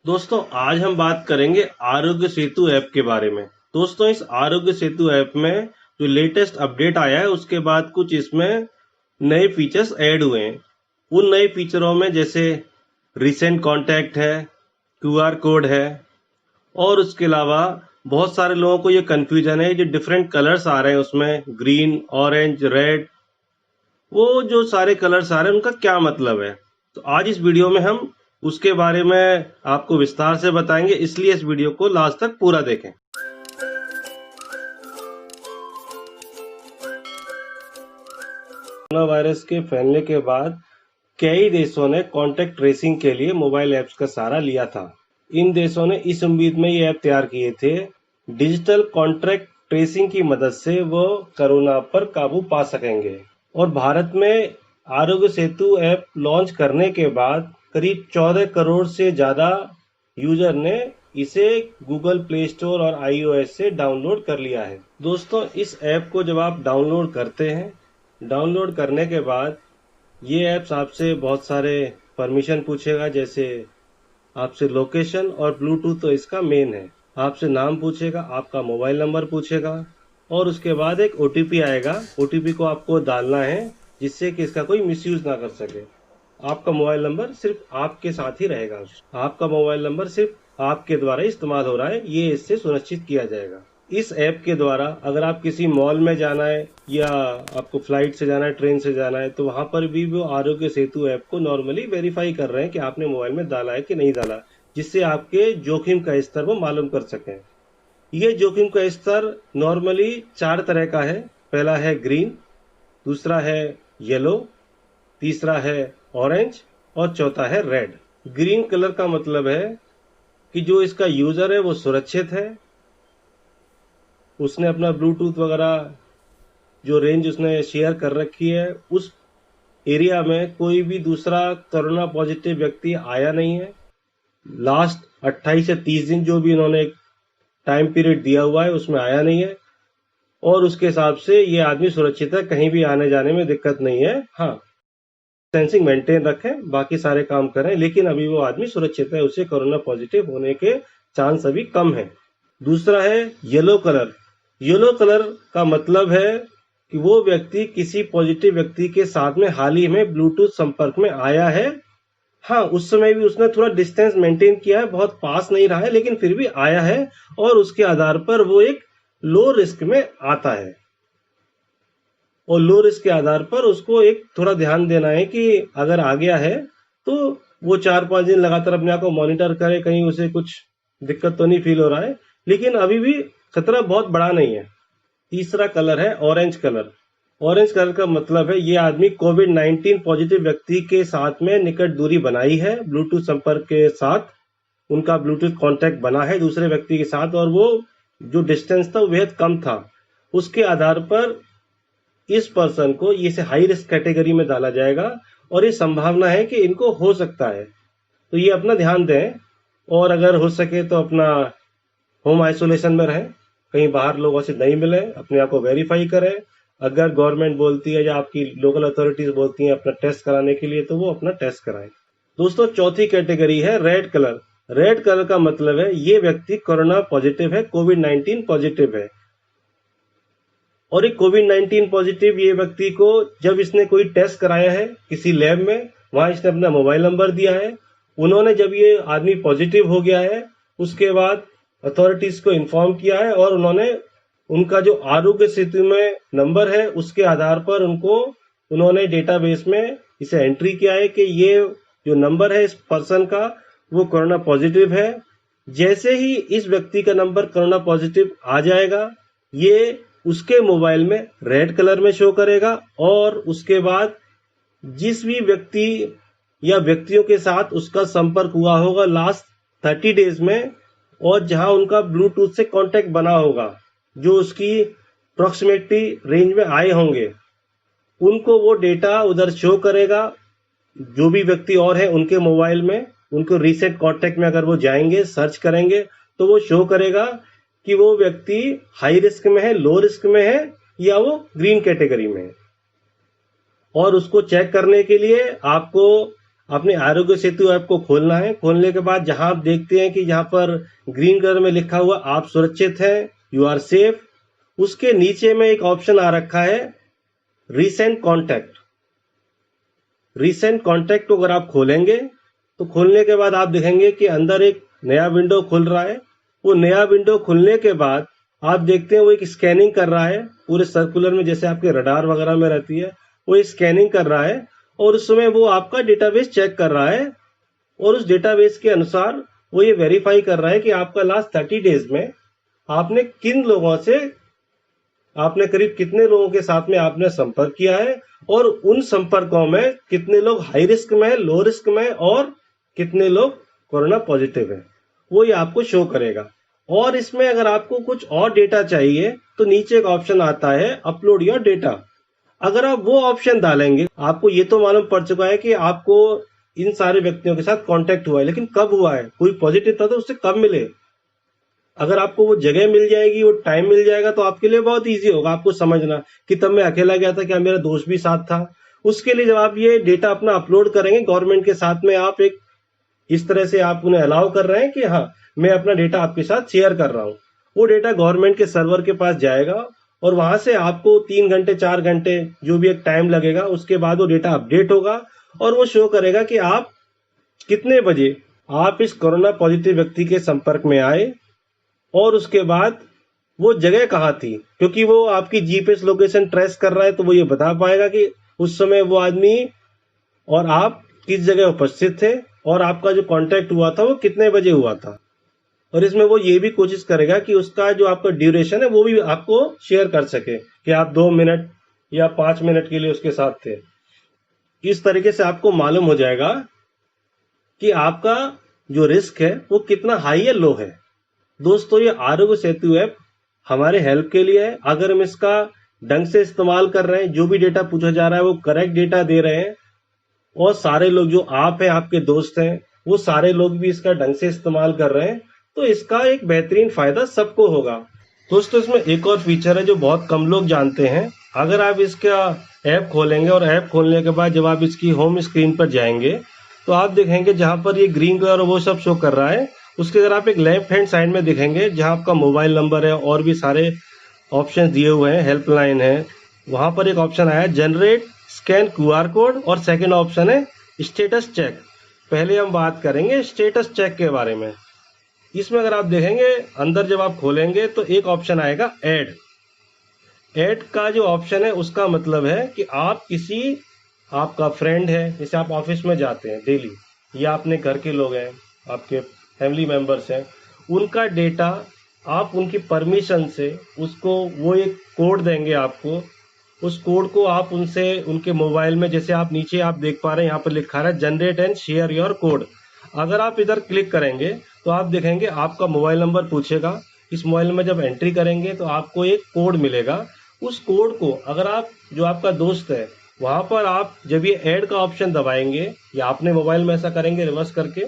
दोस्तों आज हम बात करेंगे आरोग्य सेतु ऐप के बारे में। दोस्तों इस आरोग्य सेतु ऐप में जो लेटेस्ट अपडेट आया है उसके बाद कुछ इसमें नए फीचर्स ऐड हुए हैं। उन नए फीचरों में जैसे रिसेंट कांटेक्ट है, क्यूआर कोड है और उसके अलावा बहुत सारे लोगों को ये कंफ्यूजन है, जो डिफरेंट कलर्स आ रहे हैं उसमें ग्रीन, ऑरेंज, रेड, वो जो सारे कलर्स आ रहे हैं उनका क्या मतलब है। तो आज इस वीडियो में हम उसके बारे में आपको विस्तार से बताएंगे, इसलिए इस वीडियो को लास्ट तक पूरा देखें। कोरोना वायरस के फैलने के बाद कई देशों ने कॉन्टेक्ट ट्रेसिंग के लिए मोबाइल ऐप्स का सहारा लिया था। इन देशों ने इस उम्मीद में ये ऐप तैयार किए थे, डिजिटल कॉन्टैक्ट ट्रेसिंग की मदद से वो कोरोना पर काबू पा सकेंगे। और भारत में आरोग्य सेतु ऐप लॉन्च करने के बाद करीब 14 करोड़ से ज्यादा यूजर ने इसे गूगल प्ले स्टोर और iOS से डाउनलोड कर लिया है। दोस्तों इस ऐप को जब आप डाउनलोड करते हैं, डाउनलोड करने के बाद ये ऐप्स आपसे बहुत सारे परमिशन पूछेगा, जैसे आपसे लोकेशन और ब्लूटूथ तो इसका मेन है। आपसे नाम पूछेगा, आपका मोबाइल नंबर पूछेगा और उसके बाद एक ओटीपी आएगा। ओटीपी को आपको डालना है जिससे कि इसका कोई मिसयूज ना कर सके। आपका मोबाइल नंबर सिर्फ आपके साथ ही रहेगा। आपका मोबाइल नंबर सिर्फ आपके द्वारा इस्तेमाल हो रहा है, ये इससे सुनिश्चित किया जाएगा। इस ऐप के द्वारा अगर आप किसी मॉल में जाना है या आपको फ्लाइट से जाना है, ट्रेन से जाना है, तो वहां पर भी वो आरोग्य सेतु ऐप को नॉर्मली वेरीफाई कर रहे हैं कि आपने मोबाइल में डाला है कि नहीं डाला, जिससे आपके जोखिम का स्तर वो मालूम कर सकें। ये जोखिम का स्तर नॉर्मली 4 तरह का है। पहला है ग्रीन, दूसरा है येलो, तीसरा है ऑरेंज और चौथा है रेड। ग्रीन कलर का मतलब है कि जो इसका यूजर है वो सुरक्षित है, उसने अपना ब्लूटूथ वगैरह जो रेंज उसने शेयर कर रखी है, उस एरिया में कोई भी दूसरा कोरोना पॉजिटिव व्यक्ति आया नहीं है। लास्ट 28 से 30 दिन जो भी इन्होंने टाइम पीरियड दिया हुआ है उसमें आया नहीं है और उसके हिसाब से ये आदमी सुरक्षित है, कहीं भी आने जाने में दिक्कत नहीं है। हाँ, डिस्टेंसिंग मेंटेन रखें, बाकी सारे काम करें, लेकिन अभी वो आदमी सुरक्षित है, उसे कोरोना पॉजिटिव होने के चांस अभी कम है। दूसरा है येलो कलर। येलो कलर का मतलब है कि वो व्यक्ति किसी पॉजिटिव व्यक्ति के साथ में हाल ही में ब्लूटूथ संपर्क में आया है। हाँ, उस समय भी उसने थोड़ा डिस्टेंस मेंटेन किया है, बहुत पास नहीं रहा है, लेकिन फिर भी आया है और उसके आधार पर वो एक लो रिस्क में आता है। और लो रिस्क के आधार पर उसको एक थोड़ा ध्यान देना है कि अगर आ गया है तो वो 4-5 दिन लगातार अपने आप को मॉनिटर करे, कहीं उसे कुछ दिक्कत तो नहीं फील हो रहा है, लेकिन अभी भी खतरा बहुत बड़ा नहीं है। तीसरा कलर है ऑरेंज कलर। ऑरेंज कलर का मतलब है ये आदमी कोविड-19 पॉजिटिव व्यक्ति के साथ में निकट दूरी बनाई है, ब्लूटूथ संपर्क के साथ उनका ब्लूटूथ कांटेक्ट बना है दूसरे व्यक्ति के साथ, और वो जो डिस्टेंस था वो बेहद कम था। उसके आधार पर इस पर्सन को इसे हाई रिस्क कैटेगरी में डाला जाएगा और ये संभावना है कि इनको हो सकता है। तो ये अपना ध्यान दें और अगर हो सके तो अपना होम आइसोलेशन में रहें, कहीं बाहर लोगों से नहीं मिले, अपने आप को वेरीफाई करें। अगर गवर्नमेंट बोलती है या आपकी लोकल अथॉरिटीज बोलती हैं अपना टेस्ट कराने के लिए, तो वो अपना टेस्ट कराएं। दोस्तों चौथी कैटेगरी है रेड कलर। रेड कलर का मतलब है ये व्यक्ति कोरोना पॉजिटिव है, कोविड-19 पॉजिटिव है। और एक कोविड-19 पॉजिटिव ये व्यक्ति को जब इसने कोई टेस्ट कराया है किसी लैब में, वहां इसने अपना मोबाइल नंबर दिया है, उन्होंने जब ये आदमी पॉजिटिव हो गया है उसके बाद अथॉरिटीज को इन्फॉर्म किया है और उन्होंने उनका जो आरोग्य सेतु में नंबर है उसके आधार पर उन्होंने डेटाबेस में इसे एंट्री किया है कि ये जो नंबर है इस पर्सन का वो कोरोना पॉजिटिव है। जैसे ही इस व्यक्ति का नंबर कोरोना पॉजिटिव आ जाएगा, ये उसके मोबाइल में रेड कलर में शो करेगा और उसके बाद जिस भी व्यक्ति या व्यक्तियों के साथ उसका संपर्क हुआ होगा लास्ट 30 डेज में और जहां उनका ब्लूटूथ से कांटेक्ट बना होगा, जो उसकी प्रॉक्सिमिटी रेंज में आए होंगे, उनको वो डेटा उधर शो करेगा। जो भी व्यक्ति और है उनके मोबाइल में, उनको रीसेट कांटेक्ट में अगर वो जाएंगे, सर्च करेंगे, तो वो शो करेगा कि वो व्यक्ति हाई रिस्क में है, लो रिस्क में है या वो ग्रीन कैटेगरी में है। और उसको चेक करने के लिए आपको अपने आरोग्य सेतु ऐप को खोलना है। खोलने के बाद जहां आप देखते हैं कि यहाँ पर ग्रीन कलर में लिखा हुआ आप सुरक्षित हैं, यू आर सेफ, उसके नीचे में एक ऑप्शन आ रखा है रिसेंट कॉन्टैक्ट। रिसेंट कॉन्टैक्ट को अगर आप खोलेंगे तो खोलने के बाद आप देखेंगे कि अंदर एक नया विंडो खुल रहा है। वो नया विंडो खुलने के बाद आप देखते हैं वो एक स्कैनिंग कर रहा है पूरे सर्कुलर में, जैसे आपके रडार वगैरह में रहती है, वो एक स्कैनिंग कर रहा है और उस समय वो आपका डेटाबेस चेक कर रहा है और उस डेटाबेस के अनुसार वो ये वेरीफाई कर रहा है कि आपका लास्ट 30 डेज में आपने किन लोगों से, आपने करीब कितने लोगों के साथ में आपने संपर्क किया है और उन संपर्कों में कितने लोग हाई रिस्क में, लो रिस्क में और कितने लोग कोरोना पॉजिटिव है, वो ये आपको शो करेगा। और इसमें अगर आपको कुछ और डेटा चाहिए तो नीचे एक ऑप्शन आता है अपलोड योर डेटा। अगर आप वो ऑप्शन डालेंगे, आपको ये तो मालूम पड़ चुका है कि आपको इन सारे व्यक्तियों के साथ कांटेक्ट हुआ है, लेकिन कब हुआ है, कोई पॉजिटिव था तो उससे कब मिले। अगर आपको वो जगह मिल जाएगी, वो टाइम मिल जाएगा तो आपके लिए बहुत इजी होगा आपको समझना कि तब मैं अकेला गया था, क्या मेरा दोस्त भी साथ था। उसके लिए जब आप ये डेटा अपना अपलोड करेंगे गवर्नमेंट के साथ में, आप एक इस तरह से आप उन्हें अलाउ कर रहे हैं कि हाँ मैं अपना डेटा आपके साथ शेयर कर रहा हूँ, वो डेटा गवर्नमेंट के सर्वर के पास जाएगा और वहां से आपको 3 घंटे 4 घंटे जो भी एक टाइम लगेगा, उसके बाद वो डेटा अपडेट होगा और वो शो करेगा कि आप कितने बजे आप इस कोरोना पॉजिटिव व्यक्ति के संपर्क में आए और उसके बाद वो जगह कहाँ थी, क्योंकि वो आपकी जीपीएस लोकेशन ट्रेस कर रहा है तो वो ये बता पाएगा कि उस समय वो आदमी और आप किस जगह उपस्थित थे और आपका जो कांटेक्ट हुआ था वो कितने बजे हुआ था। और इसमें वो ये भी कोशिश करेगा कि उसका जो आपका ड्यूरेशन है वो भी आपको शेयर कर सके कि आप 2 मिनट या 5 मिनट के लिए उसके साथ थे। इस तरीके से आपको मालूम हो जाएगा कि आपका जो रिस्क है वो कितना हाई या लो है। दोस्तों, ये आरोग्य सेतु ऐप हमारे हेल्प के लिए है। अगर हम इसका ढंग से इस्तेमाल कर रहे हैं, जो भी डेटा पूछा जा रहा है वो करेक्ट डेटा दे रहे हैं और सारे लोग जो आप हैं, आपके दोस्त हैं, वो सारे लोग भी इसका ढंग से इस्तेमाल कर रहे हैं, तो इसका एक बेहतरीन फायदा सबको होगा। दोस्तों, इसमें एक और फीचर है जो बहुत कम लोग जानते हैं। अगर आप इसका ऐप खोलेंगे और ऐप खोलने के बाद जब आप इसकी होम स्क्रीन पर जाएंगे तो आप देखेंगे जहां पर ये ग्रीन कलर वो सब शो कर रहा है, उसके अगर आप एक लेफ्ट हैंड साइड में दिखेंगे जहां आपका मोबाइल नंबर है और भी सारे ऑप्शन दिए हुए हैं, हेल्पलाइन है, वहां पर एक ऑप्शन आया है जनरेट स्कैन क्यूआर कोड और सेकंड ऑप्शन है स्टेटस चेक। पहले हम बात करेंगे स्टेटस चेक के बारे में। इसमें अगर आप देखेंगे अंदर जब आप खोलेंगे तो एक ऑप्शन आएगा ऐड। ऐड का जो ऑप्शन है उसका मतलब है कि आप किसी, आपका फ्रेंड है, जैसे आप ऑफिस में जाते हैं डेली, या अपने घर के लोग हैं, आपके फैमिली मेंबर्स हैं, उनका डेटा आप उनकी परमिशन से उसको, वो एक कोड देंगे आपको, उस कोड को आप उनसे उनके मोबाइल में, जैसे आप नीचे आप देख पा रहे हैं यहाँ पर लिखा है generate and share your code. अगर आप इधर क्लिक करेंगे तो आप देखेंगे आपका मोबाइल नंबर पूछेगा। इस मोबाइल में जब एंट्री करेंगे तो आपको एक कोड मिलेगा। उस कोड को अगर आप, जो आपका दोस्त है, वहां पर आप जब ये ऐड का ऑप्शन दबाएंगे या अपने मोबाइल में ऐसा करेंगे रिवर्स करके,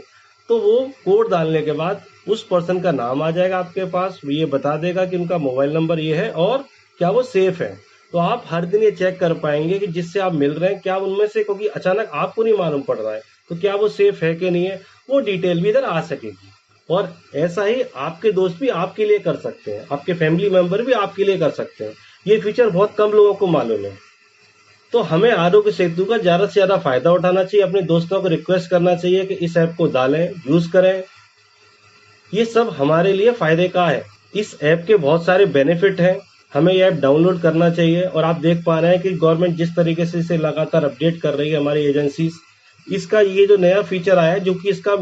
तो वो कोड डालने के बाद उस पर्सन का नाम आ जाएगा आपके पास, वो ये बता देगा कि उनका मोबाइल नंबर ये है और क्या वो सेफ है। तो आप हर दिन ये चेक कर पाएंगे कि जिससे आप मिल रहे हैं क्या उनमें से, क्योंकि अचानक आपको नहीं मालूम पड़ रहा है तो क्या वो सेफ है कि नहीं है, वो डिटेल भी इधर आ सकेगी। और ऐसा ही आपके दोस्त भी आपके लिए कर सकते हैं, आपके फैमिली मेंबर भी आपके लिए कर सकते हैं। ये फीचर बहुत कम लोगों को मालूम है। तो हमें आरोग्य सेतु का ज्यादा से ज्यादा फायदा उठाना चाहिए, अपने दोस्तों को रिक्वेस्ट करना चाहिए कि इस ऐप को डालें, यूज करें। ये सब हमारे लिए फायदे का है। इस ऐप के बहुत सारे बेनिफिट हैं, हमें ये ऐप डाउनलोड करना चाहिए। और आप देख पा रहे हैं कि गवर्नमेंट जिस तरीके से इसे लगातार अपडेट कर रही है, हमारी एजेंसीज, इसका ये जो नया फीचर आया है, जो कि इसका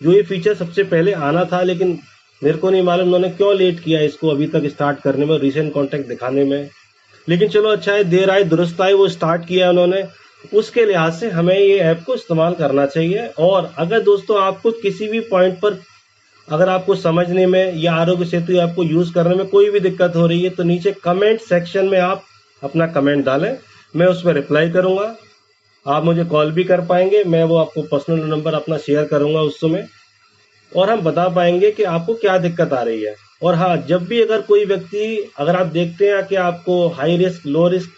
जो ये फीचर सबसे पहले आना था, लेकिन मेरे को नहीं मालूम उन्होंने क्यों लेट किया इसको अभी तक स्टार्ट करने में, रिसेंट कॉन्टैक्ट दिखाने में। लेकिन चलो अच्छा है, देर आए दुरुस्त आए, वो स्टार्ट किया उन्होंने। उसके लिहाज से हमें ये ऐप को इस्तेमाल करना चाहिए। और अगर दोस्तों आपको किसी भी पॉइंट पर, अगर आपको समझने में या आरोग्य सेतु ऐप को यूज करने में कोई भी दिक्कत हो रही है तो नीचे कमेंट सेक्शन में आप अपना कमेंट डालें, मैं उस पर रिप्लाई करूंगा। आप मुझे कॉल भी कर पाएंगे, मैं वो आपको पर्सनल नंबर अपना शेयर करूंगा उस समय, और हम बता पाएंगे कि आपको क्या दिक्कत आ रही है। और हाँ, जब भी अगर कोई व्यक्ति, अगर आप देखते हैं कि आपको हाई रिस्क, लो रिस्क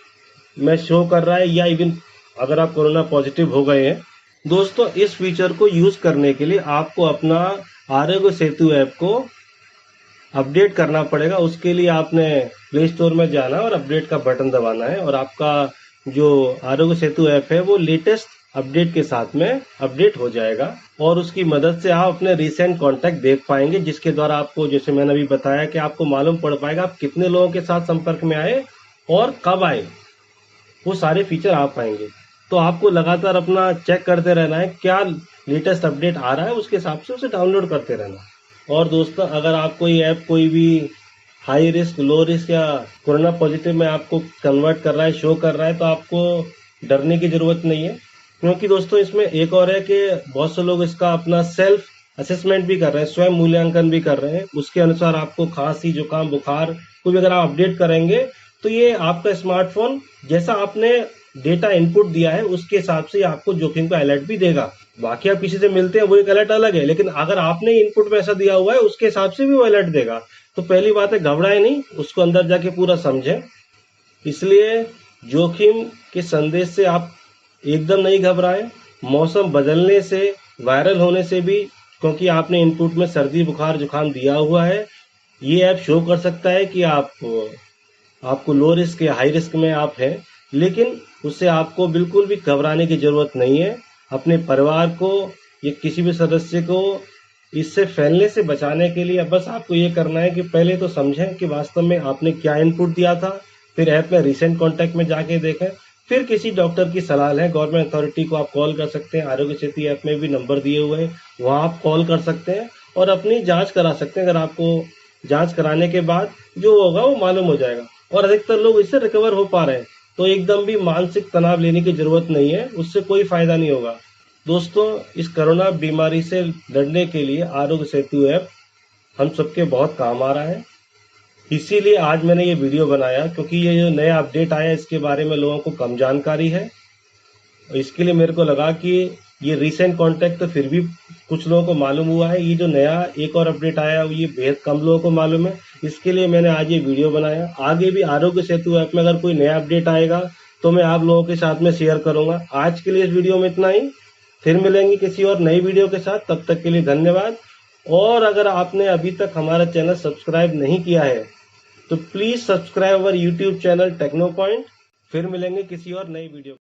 में शो कर रहा है, या इवन अगर आप कोरोना पॉजिटिव हो गए हैं, दोस्तों इस फीचर को यूज करने के लिए आपको अपना आरोग्य सेतु ऐप को अपडेट करना पड़ेगा। उसके लिए आपने प्ले स्टोर में जाना है और अपडेट का बटन दबाना है और आपका जो आरोग्य सेतु ऐप है वो लेटेस्ट अपडेट के साथ में अपडेट हो जाएगा और उसकी मदद से आप अपने रिसेंट कॉन्टैक्ट देख पाएंगे, जिसके द्वारा आपको, जैसे मैंने अभी बताया, कि आपको मालूम पड़ पाएगा आप कितने लोगों के साथ संपर्क में आए और कब आए। वो सारे फीचर आ पाएंगे। तो आपको लगातार अपना चेक करते रहना है, क्या लेटेस्ट अपडेट आ रहा है, उसके हिसाब से उसे डाउनलोड करते रहना। और दोस्तों अगर आपको ये ऐप कोई भी हाई रिस्क, लो रिस्क या कोरोना पॉजिटिव में आपको कन्वर्ट कर रहा है, शो कर रहा है, तो आपको डरने की जरूरत नहीं है। क्योंकि दोस्तों इसमें एक और है कि बहुत से लोग इसका अपना सेल्फ असेसमेंट भी कर रहे हैं, स्वयं मूल्यांकन भी कर रहे हैं। उसके अनुसार आपको खांसी, जुकाम, बुखार कोई भी अगर आप अपडेट करेंगे तो ये आपका स्मार्टफोन जैसा आपने डेटा इनपुट दिया है उसके हिसाब से आपको जोखिम का अलर्ट भी देगा। बाकी आप किसी से मिलते हैं वो एक अलर्ट अलग है, लेकिन अगर आपने इनपुट में ऐसा दिया हुआ है उसके हिसाब से भी वो अलर्ट देगा। तो पहली बात है, घबराए नहीं, उसको अंदर जाके पूरा समझें। इसलिए जोखिम के संदेश से आप एकदम नहीं घबराए। मौसम बदलने से, वायरल होने से भी, क्योंकि आपने इनपुट में सर्दी, बुखार, जुकाम दिया हुआ है, ये ऐप शो कर सकता है कि आपको लो रिस्क या हाई रिस्क में आप हैं। लेकिन उससे आपको बिल्कुल भी घबराने की जरूरत नहीं है। अपने परिवार को या किसी भी सदस्य को इससे फैलने से बचाने के लिए बस आपको ये करना है कि पहले तो समझें कि वास्तव में आपने क्या इनपुट दिया था, फिर ऐप में रिसेंट कॉन्टैक्ट में जाके देखें, फिर किसी डॉक्टर की सलाह लें। गवर्नमेंट अथॉरिटी को आप कॉल कर सकते हैं, आरोग्य सेतु ऐप में भी नंबर दिए हुए हैं, वहां आप कॉल कर सकते हैं और अपनी जांच करा सकते हैं। अगर आपको जांच कराने के बाद जो होगा वो मालूम हो जाएगा। और अधिकतर लोग इससे रिकवर हो पा रहे हैं, तो एकदम भी मानसिक तनाव लेने की जरूरत नहीं है, उससे कोई फायदा नहीं होगा। दोस्तों इस कोरोना बीमारी से लड़ने के लिए आरोग्य सेतु ऐप हम सबके बहुत काम आ रहा है। इसीलिए आज मैंने ये वीडियो बनाया, क्योंकि ये जो नया अपडेट आया इसके बारे में लोगों को कम जानकारी है। इसके लिए मेरे को लगा कि ये रिसेंट कॉन्टैक्ट तो फिर भी कुछ लोगों को मालूम हुआ है, ये जो नया एक और अपडेट आया ये बेहद कम लोगों को मालूम है। इसके लिए मैंने आज ये वीडियो बनाया। आगे भी आरोग्य सेतु ऐप में अगर कोई नया अपडेट आएगा तो मैं आप लोगों के साथ में शेयर करूंगा। आज के लिए इस वीडियो में इतना ही, फिर मिलेंगे किसी और नई वीडियो के साथ। तब तक के लिए धन्यवाद। और अगर आपने अभी तक हमारा चैनल सब्सक्राइब नहीं किया है तो please subscribe our YouTube channel Techno Point. फिर मिलेंगे किसी और नई वीडियो।